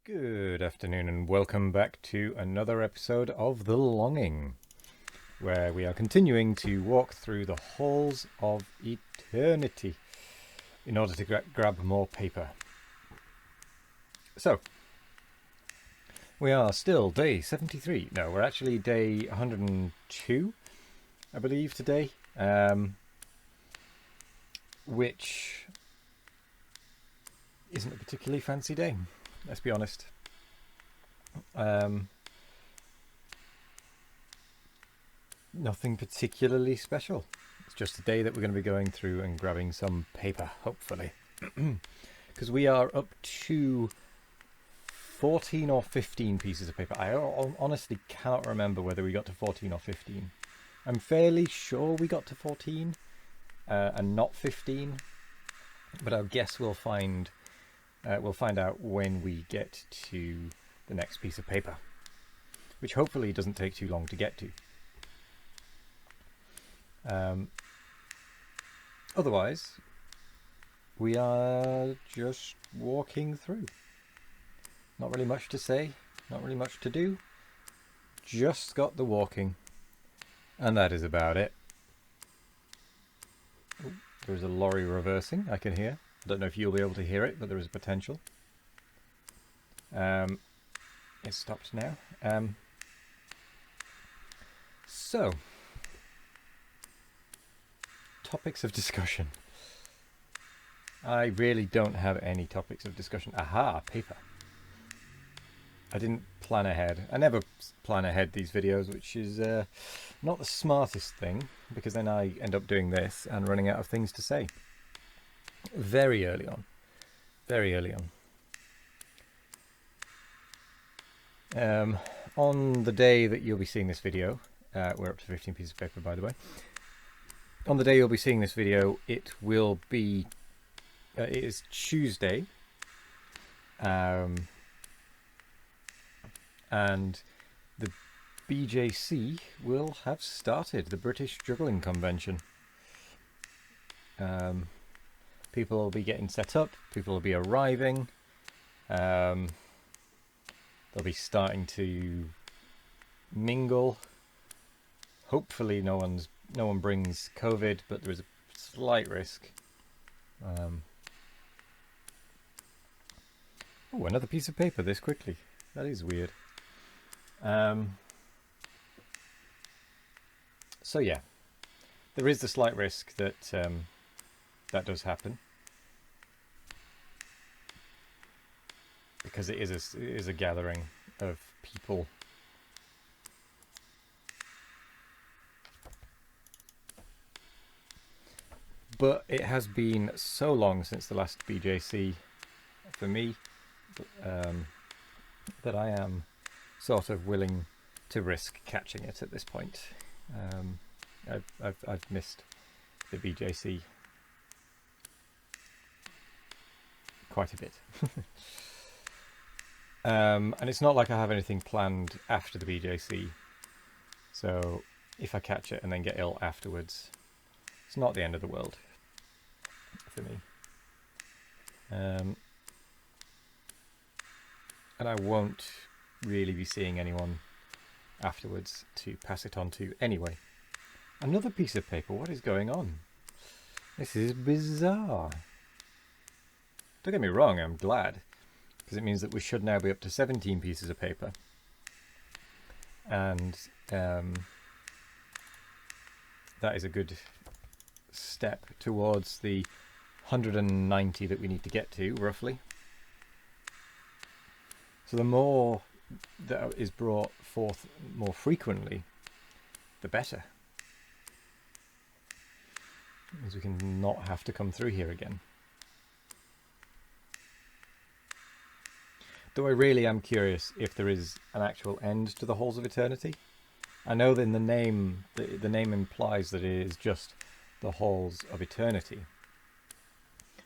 Good afternoon and welcome back to another episode of The Longing, where we are continuing to walk through the halls of eternity in order to grab more paper. So, we are still day 73. No, we're actually day 102, I believe, today, which isn't a particularly fancy day. Let's be honest. Nothing particularly special. It's just a day that we're going to be going through and grabbing some paper, hopefully. Because we are up to 14 or 15 pieces of paper. I honestly cannot remember whether we got to 14 or 15. I'm fairly sure we got to 14 and not 15. But I guess we'll find out when we get to the next piece of paper, which hopefully doesn't take too long to get to. Otherwise, we are just walking through. Not really much to say, not really much to do. Just got the walking, and that is about it. Ooh, there's a lorry reversing, I can hear. I don't know if you'll be able to hear it, but there is a potential. It stopped now. So, topics of discussion. I really don't have any topics of discussion. Aha, paper. I didn't plan ahead. I never plan ahead these videos, which is not the smartest thing, because then I end up doing this and running out of things to say. Very early on. On the day that you'll be seeing this video, we're up to 15 pieces of paper, by the way. On the day you'll be seeing this video, it will be, it is Tuesday, and the BJC will have started, the British Juggling Convention. People will be getting set up, people will be arriving, they'll be starting to mingle. Hopefully no one brings COVID, but there is a slight risk. Oh, another piece of paper this quickly. That is weird. So yeah, there is the slight risk that that does happen, because it is a gathering of people. But it has been so long since the last BJC for me that I am sort of willing to risk catching it at this point. I've missed the BJC quite a bit. And it's not like I have anything planned after the BJC, so if I catch it and then get ill afterwards, it's not the end of the world for me. And I won't really be seeing anyone afterwards to pass it on to anyway. Another piece of paper, what is going on? This is bizarre. Don't get me wrong, I'm glad, because it means that we should now be up to 17 pieces of paper. And that is a good step towards the 190 that we need to get to, roughly. So the more that is brought forth more frequently, the better. It means we can not have to come through here again. Though I really am curious if there is an actual end to the Halls of Eternity. I know that in the name implies that it is just the Halls of Eternity,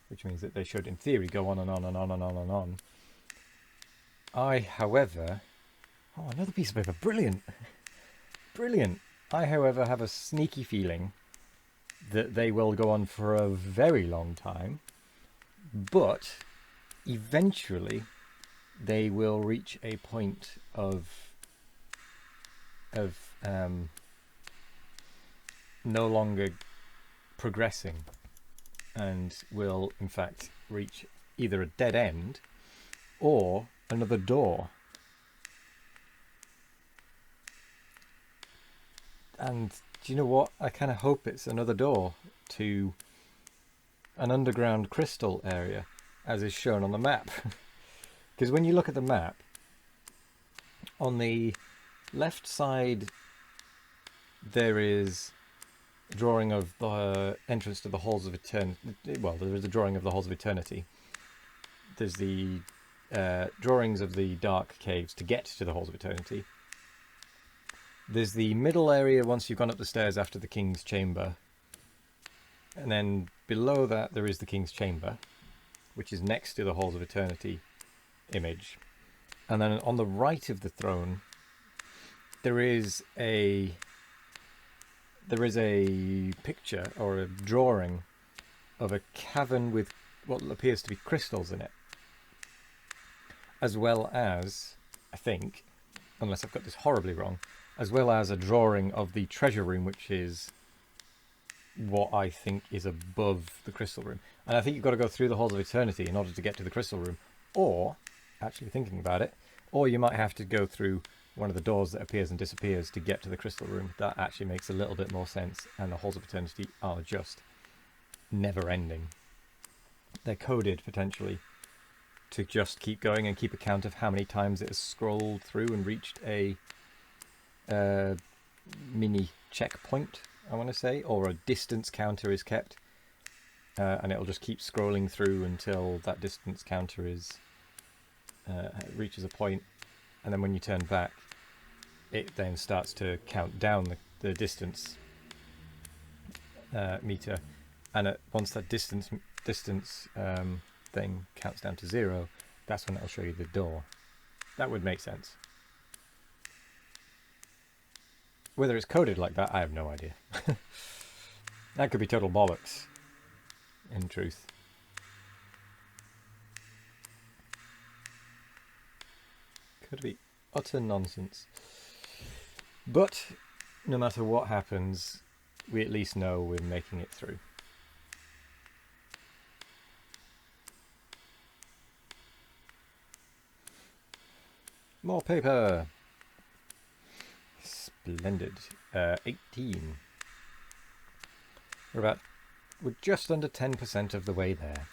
which means that they should, in theory, go on and on and on and on and on. I, however... Oh, another piece of paper. Brilliant! Brilliant! I, however, have a sneaky feeling that they will go on for a very long time, but eventually they will reach a point of no longer progressing, and will in fact reach either a dead end or another door. And do you know what? I kind of hope it's another door to an underground crystal area, as is shown on the map. Because when you look at the map, on the left side there is a drawing of the entrance to the Halls of Eternity. Well, there is a drawing of the Halls of Eternity. There's the drawings of the dark caves to get to the Halls of Eternity. There's the middle area once you've gone up the stairs after the King's Chamber. And then below that there is the King's Chamber, which is next to the Halls of Eternity image. And then on the right of the throne there is a picture or a drawing of a cavern with what appears to be crystals in it. As well as, I think, unless I've got this horribly wrong, as well as a drawing of the treasure room, which is what I think is above the crystal room. And I think you've got to go through the Halls of Eternity in order to get to the crystal room. Or, actually thinking about it, or you might have to go through one of the doors that appears and disappears to get to the crystal room. That actually makes a little bit more sense, and the Halls of Eternity are just never ending. They're coded potentially to just keep going and keep a count of how many times it has scrolled through and reached a mini checkpoint, I want to say, or a distance counter is kept, and it'll just keep scrolling through until that distance counter is reaches a point, and then when you turn back it then starts to count down the distance meter, and once that distance thing counts down to 0, that's when it'll show you the door. That would make sense. Whether it's coded like that, I have no idea. That could be total bollocks, in truth. Could be utter nonsense. But no matter what happens, we at least know we're making it through. More paper! Splendid. 18. We're just under 10% of the way there.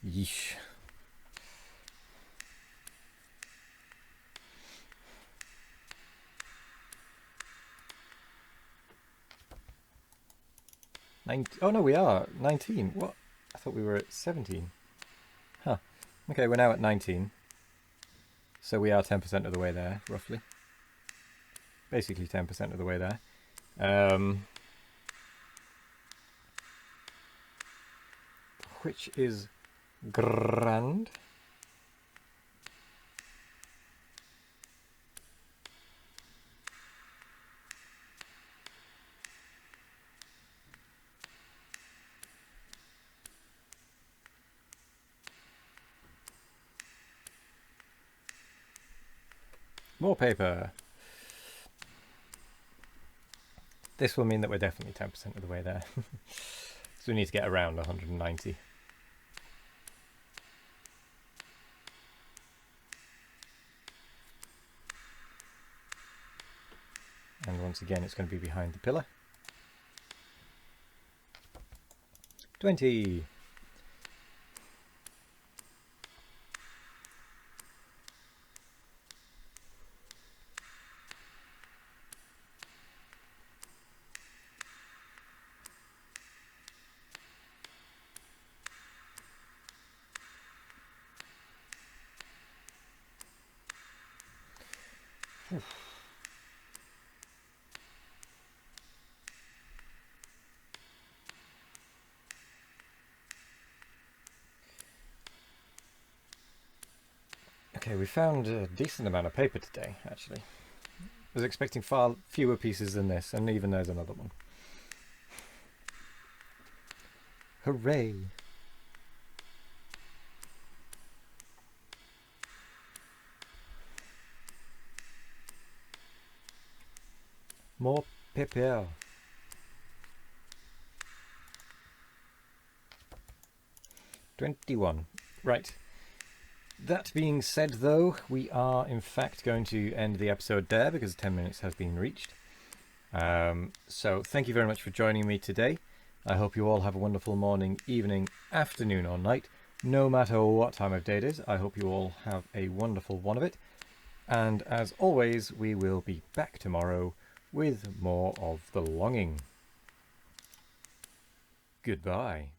Yeesh. Oh no, we are 19. What? I thought we were at 17. Huh. Okay, we're now at 19. So we are 10% of the way there, roughly. Basically 10% of the way there. Which is grand. More paper. This will mean that we're definitely 10% of the way there. So we need to get around 190. And once again, it's going to be behind the pillar. 20. Okay, we found a decent amount of paper today, actually. I was expecting far fewer pieces than this, and even there's another one. Hooray! More paper. $21. Right. That being said, though, we are in fact going to end the episode there because 10 minutes has been reached. So thank you very much for joining me today. I hope you all have a wonderful morning, evening, afternoon or night. No matter what time of day it is, I hope you all have a wonderful one of it. And as always, we will be back tomorrow with more of The Longing. Goodbye.